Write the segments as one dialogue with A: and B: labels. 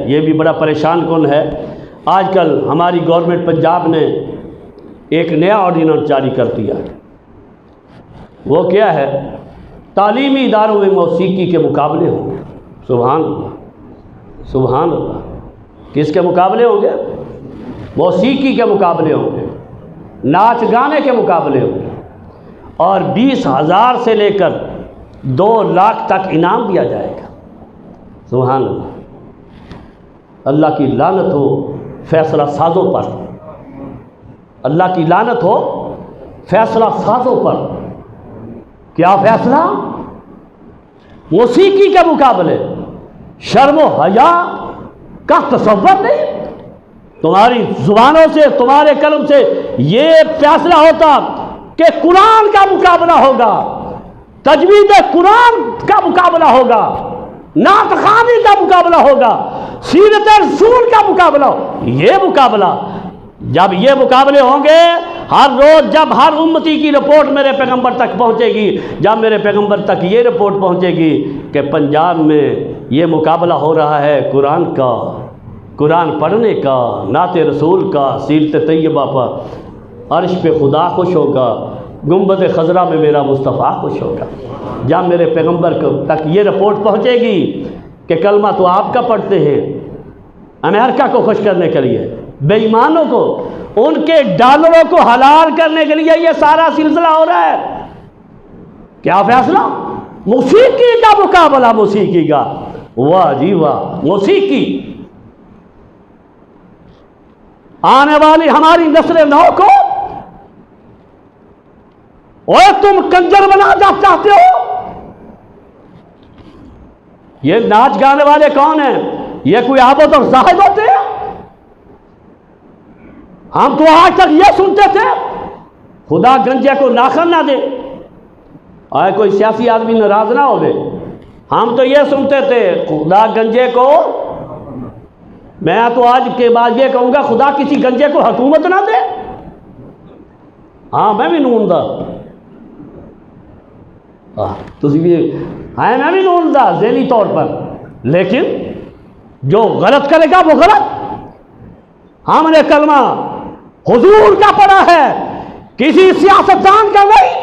A: یہ بھی بڑا پریشان کن ہے۔ آج کل ہماری گورنمنٹ پنجاب نے ایک نیا آرڈیننس جاری کر دیا ہے، وہ کیا ہے؟ تعلیمی اداروں میں موسیقی کے مقابلے ہوں گے۔ سبحان اللہ، سبحان اللہ۔ کس کے مقابلے ہوں گے؟ موسیقی کے مقابلے ہوں گے، ناچ گانے کے مقابلے ہوں گے، اور 20,000 سے لے کر 2 لاکھ تک انعام دیا جائے گا۔ سبحان اللہ۔ اللہ کی لعنت ہو فیصلہ سازوں پر، اللہ کی لعنت ہو فیصلہ سازوں پر۔ کیا فیصلہ؟ موسیقی کے مقابلے، شرم و حیا کا تصور نہیں؟ تمہاری زبانوں سے، تمہارے قلم سے یہ فیصلہ ہوتا کہ قرآن کا مقابلہ ہوگا، تجوید قرآن کا مقابلہ ہوگا، نعت خوانی کا مقابلہ ہوگا، سیرت رسول کا مقابلہ ہوگا۔ یہ مقابلہ، جب یہ مقابلے ہوں گے، ہر روز جب ہر امتی کی رپورٹ میرے پیغمبر تک پہنچے گی، جب میرے پیغمبر تک یہ رپورٹ پہنچے گی کہ پنجاب میں یہ مقابلہ ہو رہا ہے قرآن کا، قرآن پڑھنے کا، نعت رسول کا، سیرت طیبہ پر، عرش پہ خدا خوش ہوگا، گنبد خضرا میں میرا مصطفیٰ خوش ہوگا۔ جب میرے پیغمبر تک یہ رپورٹ پہنچے گی کہ کلمہ تو آپ کا پڑھتے ہیں، امریکہ کو خوش کرنے کے لیے، بے ایمانوں کو، ان کے ڈالروں کو حلال کرنے کے لیے یہ سارا سلسلہ ہو رہا ہے۔ کیا فیصلہ؟ موسیقی کا مقابلہ، موسیقی کا۔ واہ جی واہ، موسیقی۔ آنے والی ہماری نسل نو کو اور تم کنجر بنا چاہتے ہو؟ یہ ناچ گانے والے کون ہیں؟ یہ کوئی عابد اور زاہد ہوتے ہیں؟ ہم تو آج تک یہ سنتے تھے خدا گنجے کو ناخن نہ دے، آئے کوئی سیاسی آدمی ناراض نہ ہو گئے، ہم تو یہ سنتے تھے خدا گنجے کو، میں تو آج کے بعد یہ کہوں گا خدا کسی گنجے کو حکومت نہ دے۔ ہاں میں بھی نون دا، تسی بھی ہاں میں بھی نون دا ذہنی طور پر، لیکن جو غلط کرے گا وہ غلط۔ ہم نے کلمہ حضور کا پڑھا ہے، کسی سیاستدان کا نہیں۔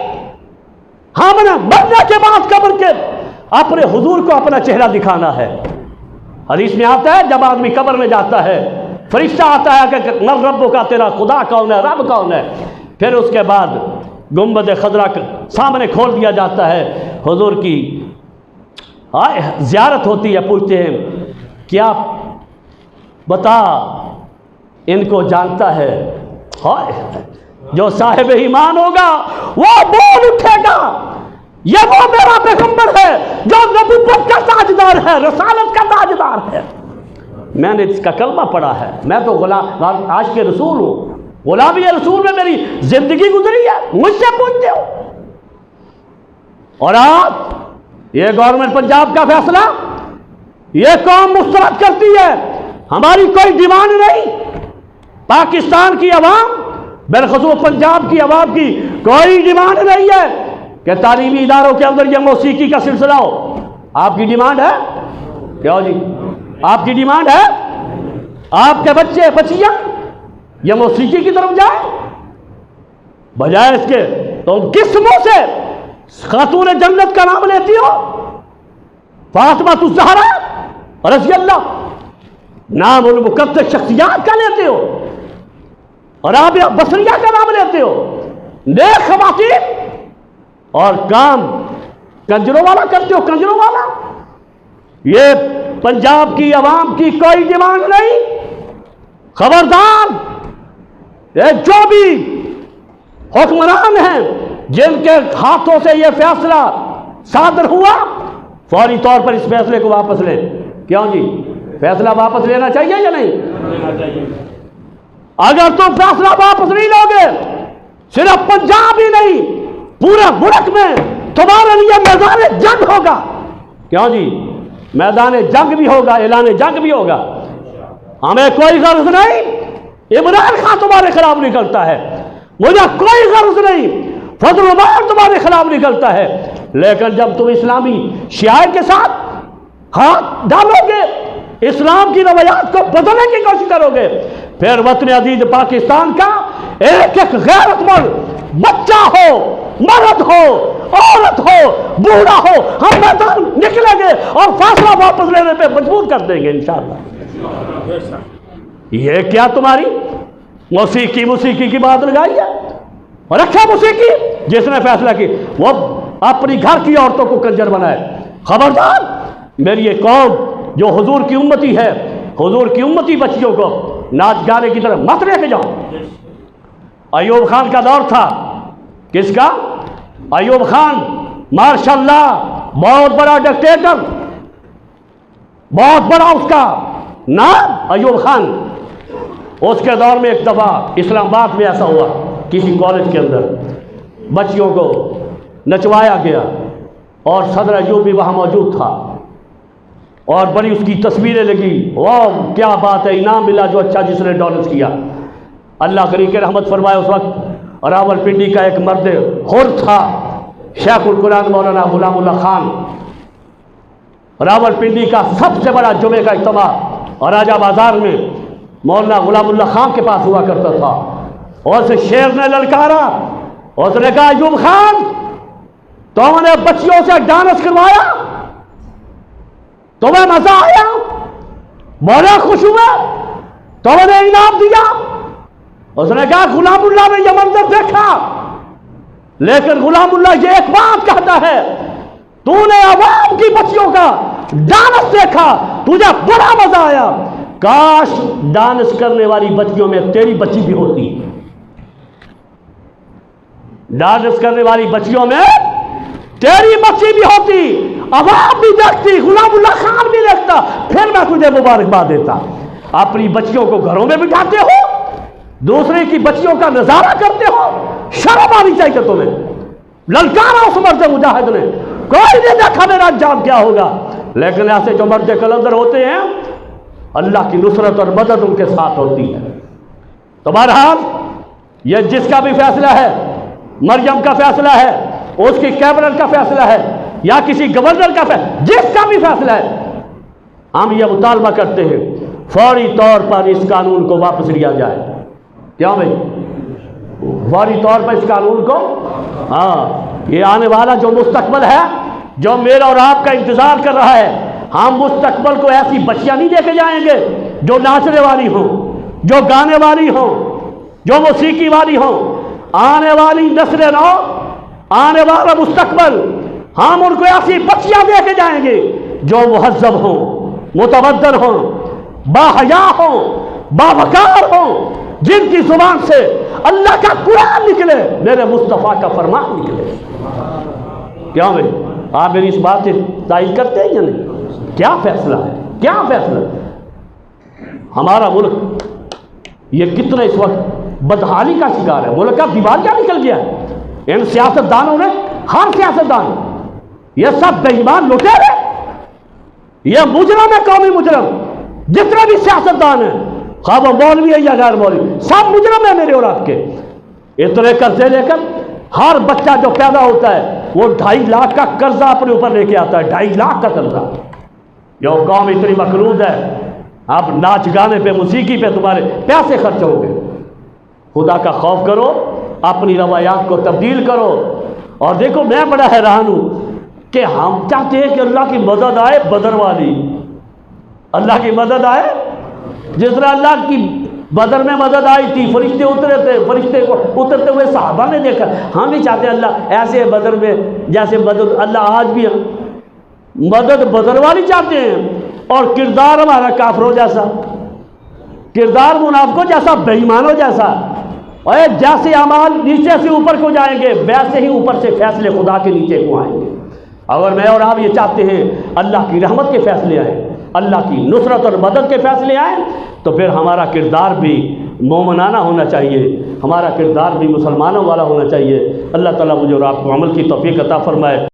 A: ہم نے مرنے کے بعد قبر کے اپنے حضور کو اپنا چہرہ دکھانا ہے۔ حدیث میں آتا ہے جب آدمی قبر میں جاتا ہے، فرشتہ آتا ہے کہ من ربو کا، تیرا خدا کون ہے، رب کون ہے؟ پھر اس کے بعد گنبد خضرا سامنے کھول دیا جاتا ہے، حضور کی زیارت ہوتی ہے، پوچھتے ہیں کیا بتا ان کو جانتا ہے؟ جو صاحب ایمان ہوگا وہ بول اٹھے گا، یہ وہ میرا پیغمبر ہے جو نبوت کا تاجدار ہے، رسالت کا تاجدار ہے، میں نے اس کا کلمہ پڑھا ہے، میں تو غلام عاشق رسول ہوں، غلامی رسول میں میری زندگی گزری ہے، مجھ سے پوچھتے ہو۔ اور آج یہ گورنمنٹ پنجاب کا فیصلہ یہ قوم مسترد کرتی ہے، ہماری کوئی ڈیمانڈ نہیں، پاکستان کی عوام بالخصوص پنجاب کی عوام کی کوئی ڈیمانڈ نہیں ہے کہ تعلیمی اداروں کے اندر یہ موسیقی کا سلسلہ ہو۔ آپ کی ڈیمانڈ ہے کیا جی؟ آپ کی ڈیمانڈ ہے آپ کے بچے بچیاں یہ موسیقی کی طرف جائیں؟ بجائے اس کے تم کس منہ سے خاتون جنت کا نام لیتی ہو؟ فاطمہ الزہرا رضی اللہ، نام المقدس شخصیات کا لیتے ہو، اور رابعہ بصریہ کا نام لیتے ہو، نیک خواتین، اور کام کنجروں والا کرتے ہو، کنجروں والا۔ یہ پنجاب کی عوام کی کوئی ڈیمانڈ نہیں۔ خبردار، یہ جو بھی حکمران ہیں جن کے ہاتھوں سے یہ فیصلہ صادر ہوا، فوری طور پر اس فیصلے کو واپس لیں۔ کیوں جی؟ فیصلہ واپس لینا چاہیے یا نہیں؟ اگر تم فیصلہ واپس نہیں لوگے، صرف پنجاب ہی نہیں پورے ملک میں تمہارے لیے میدان جنگ ہوگا۔ کیوں جی؟ میدان جنگ بھی ہوگا، اعلان جنگ بھی ہوگا۔ ہمیں کوئی غرض نہیں عمران خان تمہارے خلاف نکلتا ہے، مجھے کوئی غرض نہیں فضل الرحمان تمہارے خلاف نکلتا ہے، لیکن جب تم اسلامی شعائر کے ساتھ ہاتھ ڈالو گے، اسلام کی روایات کو بدلنے کی کوشش کرو گے، پھر وطن عزیز پاکستان کا ایک ایک غیرت مند بچہ ہو، مرد ہو، عورت ہو، بوڑھا ہو، ہم میدان نکلیں گے اور فیصلہ واپس لینے پہ مجبور کر دیں گے انشاءاللہ۔ یہ کیا تمہاری موسیقی کی بات لگائی ہے؟ اور رکھا موسیقی، جس نے فیصلہ کی وہ اپنی گھر کی عورتوں کو کنجر بنائے۔ خبردار، میری یہ قوم جو حضور کی امتی ہے، حضور کی امتی بچیوں کو ناچ گانے کی طرف مت لے کے جاؤ۔ ایوب خان کا دور تھا، کس کا؟ ایوب خان ماشاءاللہ بہت بڑا ڈکٹیٹر، بہت بڑا اس کا نام ایوب خان۔ اس کے دور میں ایک دفعہ اسلام آباد میں ایسا ہوا، کسی کالج کے اندر بچیوں کو نچوایا گیا اور صدر ایوب بھی وہاں موجود تھا اور بڑی اس کی تصویریں لگی، واہ کیا بات ہے، انعام ملا جو اچھا جس نے ڈانس کیا۔ اللہ کریم کے رحمت فرمائے، اس وقت راول پنڈی کا ایک مرد حر تھا، شیخ القرآن مولانا غلام اللہ خان، راول پنڈی کا سب سے بڑا جمعے کا اجتماع اور راجہ بازار میں مولانا غلام اللہ خان کے پاس ہوا کرتا تھا۔ اور اسے شیر نے للکارا، اس نے کہا ایوب خان تم نے بچیوں سے ڈانس کروایا، تمہیں مزہ آیا، بڑا خوش ہوئے، تم نے انعام دیا؟ اس نے کہا غلام اللہ نے یہ منظر دیکھا، لیکن غلام اللہ یہ ایک بات کہتا ہے، تو نے عوام کی بچیوں کا ڈانس دیکھا، تجھے بڑا مزہ آیا، کاش ڈانس کرنے والی بچیوں میں تیری بچی بھی ہوتی، ڈانس کرنے والی بچیوں میں تیری بچی بھی ہوتی، عوام بھی دیکھتی، غلام اللہ خان بھی دیکھتا، پھر میں تجھے مبارکباد دیتا۔ اپنی بچیوں کو گھروں میں بٹھاتے ہو، دوسرے کی بچیوں کا نظارہ کرتے ہو، شرم آنی چاہیے تمہیں۔ للکارا اس مرد مجاہد نے، کوئی نہیں دیکھا میرا انجام کیا ہوگا، لیکن ایسے جو مرد کلندر ہوتے ہیں اللہ کی نصرت اور مدد ان کے ساتھ ہوتی ہے۔ تو بہرحال یہ جس کا بھی فیصلہ ہے، مریم کا فیصلہ ہے، اس کی کیبنٹ کا فیصلہ ہے، یا کسی گورنر کا فیصلہ، جس کا بھی فیصلہ ہے، ہم یہ مطالبہ کرتے ہیں فوری طور پر اس قانون کو واپس لیا جائے۔ کیوں بھائی؟ فوری طور پر اس قانون کو، یہ آنے والا جو مستقبل ہے، جو میرا اور آپ کا انتظار کر رہا ہے، ہم مستقبل کو ایسی بچیاں نہیں دے کے جائیں گے جو ناچنے والی ہوں، جو گانے والی ہوں، جو موسیقی والی ہوں۔ آنے والی نسل نو، آنے والا مستقبل، ہم ان کو ایسی بچیاں دے کے جائیں گے جو مہذب ہوں، متبدل ہوں، باحیا ہوں، باوقار ہوں، جن کی زبان سے اللہ کا قرآن نکلے، میرے مصطفیٰ کا فرمان نکلے۔ کیا بھائی آپ میری اس بات سے تائید کرتے ہیں یا نہیں؟ کیا فیصلہ ہے، کیا فیصلہ؟ ہمارا ملک یہ کتنے اس وقت بدحالی کا شکار ہے، ملک کا دیوالیہ نکل گیا ہے۔ ان سیاستدانوں نے، ہر سیاستدان، یہ سب بے ایمان لٹیرے، یہ مجرم ہے، قومی مجرم، جتنے بھی سیاستدان ہیں، خواہ وہ مولوی ہے یا غیر مولوی، سب مجرم ہیں میرے اور آپ کے۔ اتنے قرضے لے کر ہر بچہ جو پیدا ہوتا ہے وہ 2.5 لاکھ کا قرضہ اپنے اوپر لے کے آتا ہے، 2.5 لاکھ کا قرضہ۔ یہ قوم اتنی مقروض ہے، اب ناچ گانے پہ، موسیقی پہ تمہارے پیسے خرچ ہو گئے۔ خدا کا خوف کرو، اپنی روایات کو تبدیل کرو۔ اور دیکھو میں بڑا حیران ہوں کہ ہم چاہتے ہیں کہ اللہ کی مدد آئے بدر والی، اللہ کی مدد آئے، جس طرح اللہ کی بدر میں مدد آئی تھی، فرشتے اترے تھے، فرشتے کو اترتے ہوئے صحابہ نے دیکھا، ہم بھی چاہتے ہیں اللہ ایسے بدر میں جیسے مدد، اللہ آج بھی مدد بدر والی چاہتے ہیں، اور کردار ہمارا کافروں جیسا، کردار منافقوں جیسا، بے ایمانوں جیسا، اور جیسے اعمال نیچے سے اوپر کو جائیں گے ویسے ہی اوپر سے فیصلے خدا کے نیچے کو آئیں گے۔ اگر میں اور آپ یہ چاہتے ہیں اللہ کی رحمت کے فیصلے آئیں، اللہ کی نصرت اور مدد کے فیصلے آئیں، تو پھر ہمارا کردار بھی مومنانہ ہونا چاہیے، ہمارا کردار بھی مسلمانوں والا ہونا چاہیے۔ اللہ تعالیٰ مجھے اور آپ کو عمل کی توفیق عطا فرمائے۔